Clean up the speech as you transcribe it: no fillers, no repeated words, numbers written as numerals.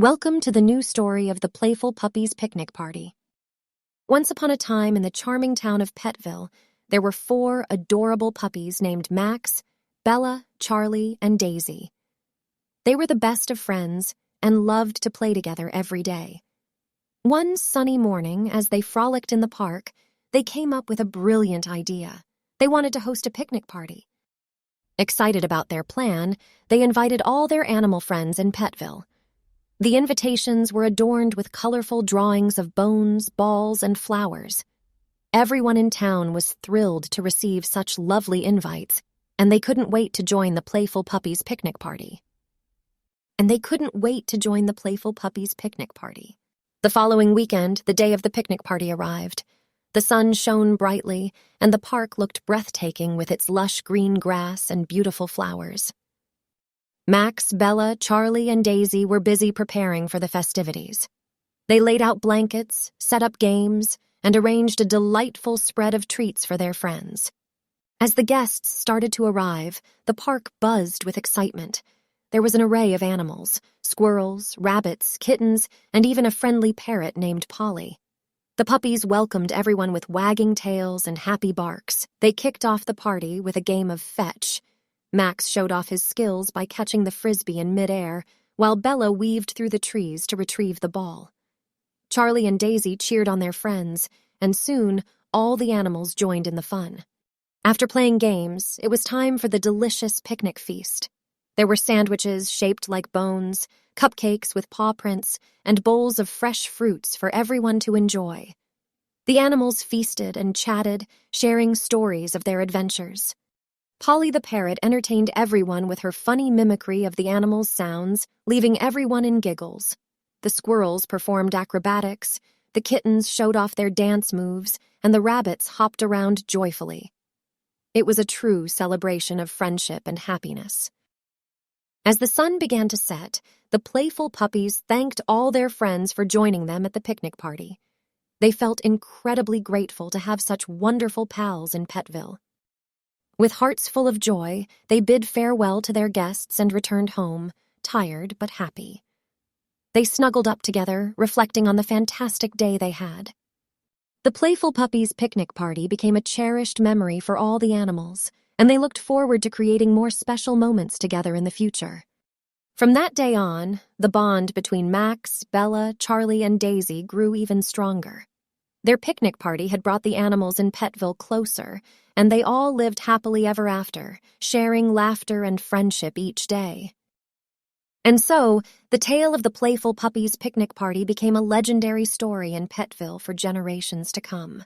Welcome to the new story of the Playful Puppies Picnic Party. Once upon a time in the charming town of Petville, there were 4 adorable puppies named Max, Bella, Charlie, and Daisy. They were the best of friends and loved to play together every day. One sunny morning, as they frolicked in the park, they came up with a brilliant idea. They wanted to host a picnic party. Excited about their plan, they invited all their animal friends in Petville. The invitations were adorned with colorful drawings of bones, balls, and flowers. Everyone in town was thrilled to receive such lovely invites, and they couldn't wait to join the Playful Puppies Picnic Party. The following weekend, the day of the picnic party arrived. The sun shone brightly, and the park looked breathtaking with its lush green grass and beautiful flowers. Max, Bella, Charlie, and Daisy were busy preparing for the festivities. They laid out blankets, set up games, and arranged a delightful spread of treats for their friends. As the guests started to arrive, the park buzzed with excitement. There was an array of animals: squirrels, rabbits, kittens, and even a friendly parrot named Polly. The puppies welcomed everyone with wagging tails and happy barks. They kicked off the party with a game of fetch. Max showed off his skills by catching the frisbee in midair, while Bella weaved through the trees to retrieve the ball. Charlie and Daisy cheered on their friends, and soon all the animals joined in the fun. After playing games, it was time for the delicious picnic feast. There were sandwiches shaped like bones, cupcakes with paw prints, and bowls of fresh fruits for everyone to enjoy. The animals feasted and chatted, sharing stories of their adventures. Polly the parrot entertained everyone with her funny mimicry of the animals' sounds, leaving everyone in giggles. The squirrels performed acrobatics, the kittens showed off their dance moves, and the rabbits hopped around joyfully. It was a true celebration of friendship and happiness. As the sun began to set, the playful puppies thanked all their friends for joining them at the picnic party. They felt incredibly grateful to have such wonderful pals in Petville. With hearts full of joy, they bid farewell to their guests and returned home, tired but happy. They snuggled up together, reflecting on the fantastic day they had. The Playful Puppies Picnic Party became a cherished memory for all the animals, and they looked forward to creating more special moments together in the future. From that day on, the bond between Max, Bella, Charlie, and Daisy grew even stronger. Their picnic party had brought the animals in Petville closer, and they all lived happily ever after, sharing laughter and friendship each day. And so, the tale of the Playful Puppies Picnic Party became a legendary story in Petville for generations to come.